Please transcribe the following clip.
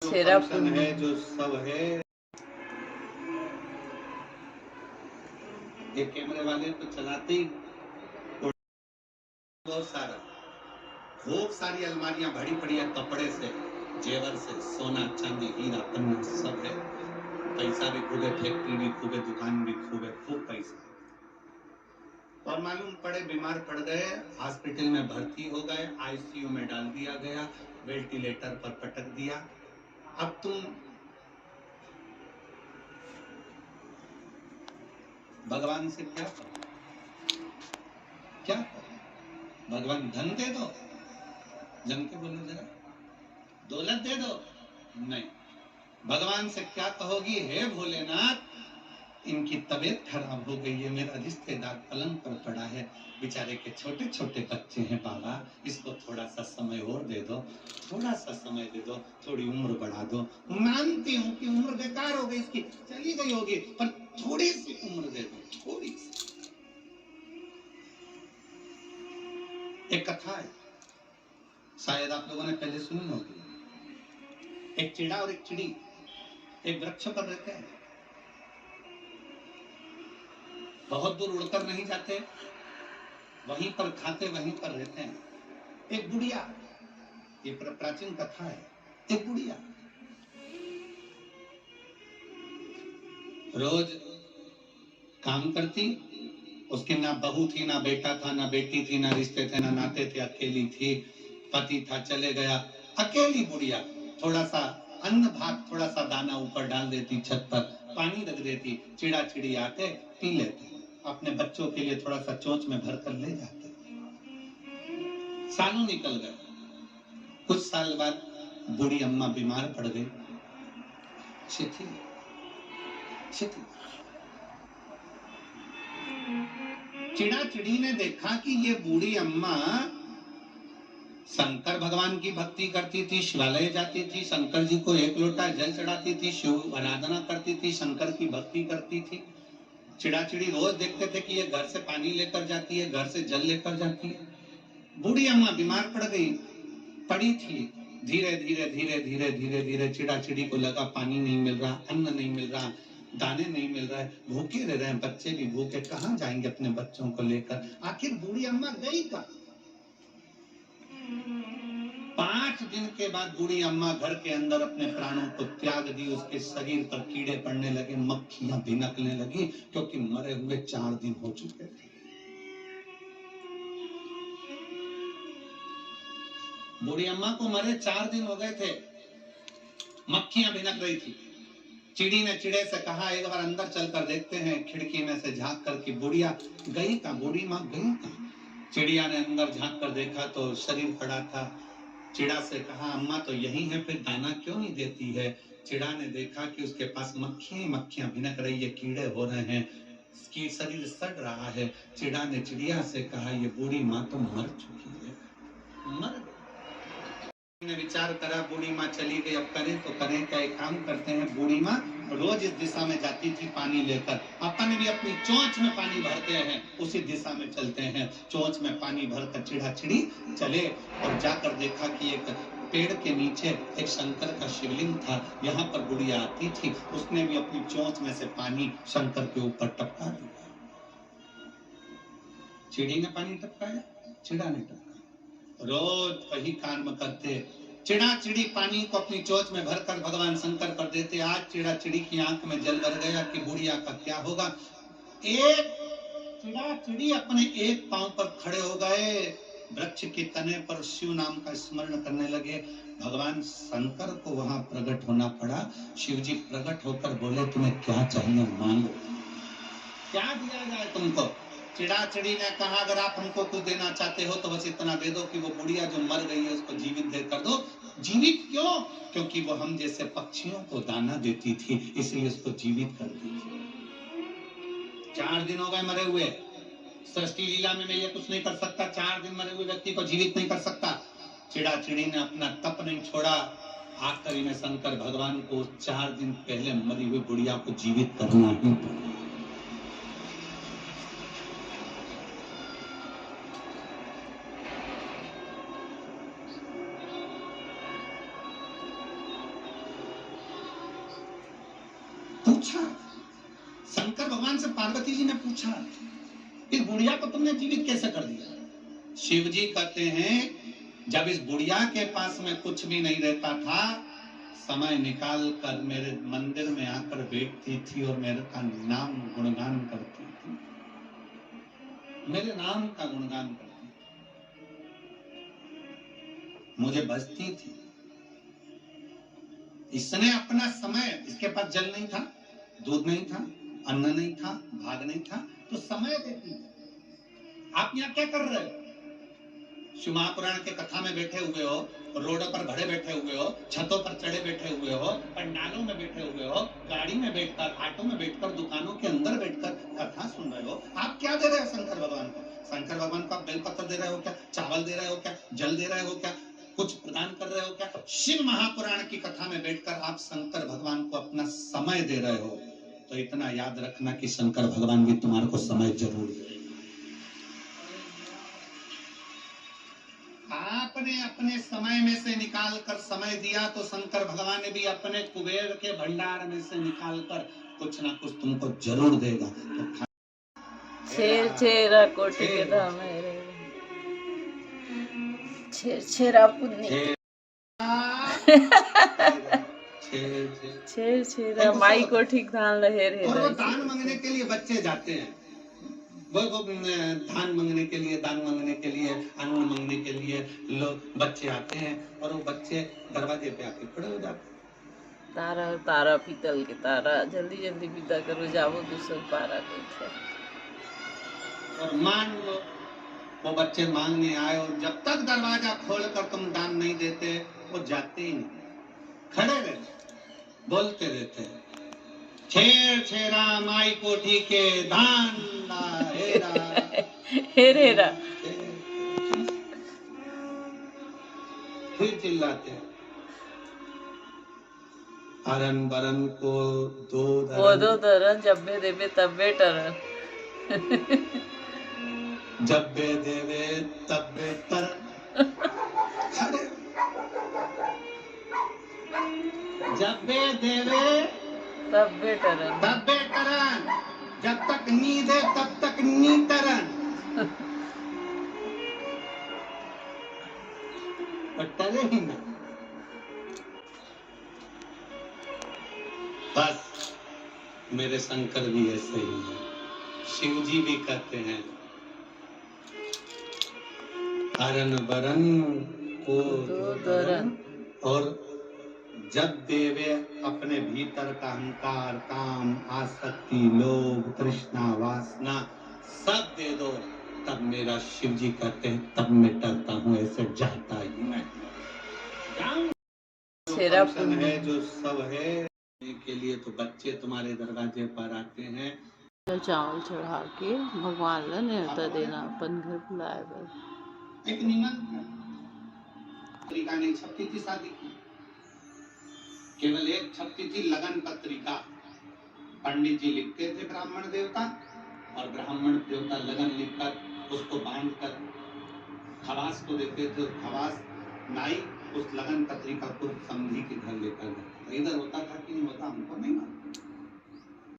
Function है जो सब है, ये कैमरे वाले तो चलाते ही बहुत सारा, खूब सारी अलमारियां भरी पड़ी है कपड़े से, जेवर से, सोना चांदी हीरा पन्ना सब है। पैसा भी खूब है, फैक्ट्री भी खूब है, दुकान भी खूब है, खूब पैसा। और मालूम पड़े बीमार पड़ गए, हॉस्पिटल में भर्ती हो गए, आईसीयू में डाल दिया गया, वेंटिलेटर पर पटक दिया। अब तुम भगवान से क्या कहो, क्या कहो? भगवान धन दे दो, जम के बोलो जरा, दौलत दे दो, नहीं। भगवान से क्या कहोगी? हे भोलेनाथ, इनकी तबीयत खराब हो गई है, मेरा रिश्तेदार पलंग पर पड़ा है, बेचारे के छोटे छोटे बच्चे हैं बाबा, इसको थोड़ा सा समय और दे दो, थोड़ा सा समय दे दो, थोड़ी उम्र बढ़ा दो। मानती हूँ कि उम्र बेकार हो गई इसकी, चली गई होगी, पर थोड़ी सी उम्र दे दो, थोड़ी सी। एक कथा है, शायद आप लोगों ने पहले सुनी होगी। एक चिड़ा और एक चिड़ी एक वृक्ष पर रहते हैं, बहुत दूर उड़कर नहीं जाते, वहीं पर खाते वहीं पर रहते हैं। एक बुढ़िया, ये प्राचीन कथा है, एक बुढ़िया रोज काम करती, उसकी ना बहू थी, ना बेटा था, ना बेटी थी, ना रिश्ते थे, ना नाते थे, अकेली थी, पति था चले गया, अकेली बुढ़िया। थोड़ा सा अन्न भात, थोड़ा सा दाना ऊपर डाल देती, छत पर पानी रख देती, चिड़ा चिड़ी आते पी लेते, अपने बच्चों के लिए थोड़ा सा चोंच में भर कर ले जाते। सालों निकल गए, कुछ साल बाद बूढ़ी अम्मा बीमार पड़ गई, शिथिल शिथिल। चिड़ा चिड़ी ने देखा कि ये बूढ़ी अम्मा शंकर भगवान की भक्ति करती थी, शिवालय जाती थी, शंकर जी को एक लोटा जल चढ़ाती थी, शिव आराधना करती थी, शंकर की भक्ति करती थी। चिड़ा चिड़ी रोज देखते थे कि ये घर से पानी लेकर जाती है, घर से जल लेकर जाती है। बूढ़ी अम्मा बीमार पड़ गई, पड़ी थी, धीरे धीरे धीरे धीरे धीरे धीरे चिड़ा चिड़ी को लगा पानी नहीं मिल रहा, अन्न नहीं मिल रहा, दाने नहीं मिल रहे, भूखे रह रहे हैं, बच्चे भी भूखे, कहाँ जाएंगे अपने बच्चों को लेकर? आखिर बूढ़ी अम्मा गई कहाँ? 5 दिन के बाद बूढ़ी अम्मा घर के अंदर अपने प्राणों को त्याग दी, उसके शरीर पर कीड़े पड़ने लगे, मक्खियां भिनकने लगी, क्योंकि मरे हुए 4 दिन हो चुके थे। बूढ़ी अम्मा को मरे 4 दिन हो गए थे, मक्खियां भिनक रही थी। चिड़ी ने चिड़े से कहा, एक बार अंदर चलकर देखते हैं, खिड़की में से झांक कर कि बुढ़िया गई कहाँ, बूढ़ी माँ गई कहाँ? चिड़िया ने अंदर झांक कर देखा तो शरीर पड़ा था। चिड़ा से कहा, अम्मा तो यही है, फिर दाना क्यों नहीं देती है? चिड़ा ने देखा कि उसके पास मक्खियां मक्खियां भिनक रही है, कीड़े हो रहे हैं, इसकी शरीर सड़ रहा है। चिड़ा ने चिड़िया से कहा, ये बूढ़ी माँ तो मर चुकी है, मर गई। ने विचार करा, बूढ़ी माँ चली गई, अब करें तो करें क्या? एक काम करते हैं, बूढ़ी माँ रोज इस दिशा में जाती थी पानी लेकर, अपन भी अपनी चोंच में पानी भरते हैं, उसी दिशा में चलते हैं। चोंच में पानी भरकर चिड़ा चिड़ी चले और जाकर देखा कि एक पेड़ के नीचे एक शंकर का शिवलिंग था, यहाँ पर बुढ़िया आती थी, उसने भी अपनी चोंच में से पानी शंकर के ऊपर टपका दिया। चिड़ी ने पानी टपकाया, चिड़ा ने टपकाया, रोज वही काम करते। चिड़ा चिड़ी पानी को अपनी चोंच में भरकर भगवान शंकर पर देते। आज चिड़ा चिड़ी की आंख में जल भर गया कि बुढ़िया का क्या होगा। एक चिड़ा चिड़ी अपने एक पांव पर खड़े हो गए, वृक्ष के तने पर शिव नाम का स्मरण करने लगे। भगवान शंकर को वहां प्रकट होना पड़ा। शिव जी प्रकट होकर बोले, तुम्हें क्या चाहिए मांगो, क्या दिया जाए तुमको? चिड़ा चिड़ी ने कहा, अगर आप हमको कुछ देना चाहते हो तो बस इतना दे दो कि वो बुढ़िया जो मर गई है उसको जीवित दे कर दो। जीवित क्यों? क्योंकि वो हम जैसे पक्षियों को दाना देती थी, इसलिए उसको जीवित कर दीजिए। 4 दिन हो गए मरे हुए, सृष्टि लीला में मैं ये कुछ नहीं कर सकता, 4 दिन मरे हुए व्यक्ति को जीवित नहीं कर सकता। चिड़ा चिड़ी ने अपना तप नहीं छोड़ा, आखिरी में शंकर भगवान को 4 दिन पहले मरी हुई बुढ़िया को जीवित करना ही पड़ा। पूछा, शंकर भगवान से पार्वती जी ने पूछा, इस बुढ़िया को तुमने जीवित कैसे कर दिया? शिव जी कहते हैं, जब इस बुढ़िया के पास में कुछ भी नहीं रहता था, समय निकाल कर मेरे मंदिर में आकर बैठती थी और मेरे का नाम गुणगान करती थी, मेरे नाम का गुणगान करती थी, मुझे बजती थी। इसने अपना समय, इसके पास जल नहीं था, दूध नहीं था, अन्न नहीं था, भाग नहीं था, तो समय देती थी। आप यहाँ क्या कर रहे हो? शिव महापुराण के कथा में बैठे हुए हो, रोडों पर भरे बैठे हुए हो, छतों पर चढ़े बैठे हुए हो, पंडालों में बैठे हुए हो, गाड़ी में बैठकर, ऑटो में बैठकर, दुकानों के अंदर बैठकर कथा सुन रहे हो। आप क्या दे रहे हो शंकर भगवान को? शंकर भगवान को आप बेलपत्र दे रहे हो क्या? चावल दे रहे हो क्या? जल दे रहे हो क्या? कुछ प्रदान कर रहे हो क्या? शिव महापुराण की कथा में बैठकर आप शंकर भगवान को अपना समय दे रहे हो, तो इतना याद रखना कि शंकर भगवान भी तुम्हारे को समय जरूर दे। आपने अपने समय में से निकाल कर समय दिया, तो शंकर भगवान ने भी अपने कुबेर के भंडार में से निकाल कर कुछ ना कुछ तुमको जरूर देगा। तो छेर छेरा कोटि के धाम है, छेर छेरा पुन्नी, छेर छेरा माई को ठीक धान लहे रहे। और वो दान मांगने के लिए बच्चे जाते हैं, वो धान मांगने के लिए, दान मांगने के लिए, अन्न मांगने के लिए लोग बच्चे आते हैं, और वो बच्चे दरवाजे पे आके खड़े हो जाते हैं। तारा तारा पीतल के तारा, जल्दी जल्दी विदा करो, जाओ दूसर पारा के। और मान लो वो बच्चे मांगने आए, और जब तक दरवाजा खोलकर तुम दान नहीं देते, वो जाते ही नहीं, खड़े रहते, बोलते रहते हैं, छेर छेरा माई कोठी के धान ला हेरा हेरेरा। फिर चिल्लाते हैं, हरन बरन को दो दरन, जब्बे देवे तब्बे टरन। जब्बे देवे तब्बे तरन। जब्बे देवे तब्बे टरन, तब्बे तरन, जब तक नींद है तब तक नी तरन। और टरे ही ना। बस मेरे शंकर भी ऐसे ही है। शिव जी भी कहते हैं, हरन बरन को दो दरन, और जब देवे अपने भीतर का अहंकार, काम, आसक्ति, लोभ, तृष्णा, वासना सब दे दो, तब मेरा शिव जी कहते हैं, तब मैं डरता हूँ, ऐसे जाता ही मैं है जो सब है के लिए। तो बच्चे तुम्हारे दरवाजे पर आते हैं, चावल चढ़ा के भगवान ला न्योता देना, अपन घर बुलाए बर। एक निमंत्रण तरीका नहीं छपती थी शादी की, केवल एक छपती थी लगन पत्रिका। पंडित जी लिखते थे ब्राह्मण देवता, और ब्राह्मण देवता लगन लिखकर उसको बांधकर खवास को देते थे। खवास नाई उस लगन पत्रिका को समधी के घर लेकर गए। इधर होता था कि नहीं होता हमको नहीं मालूम।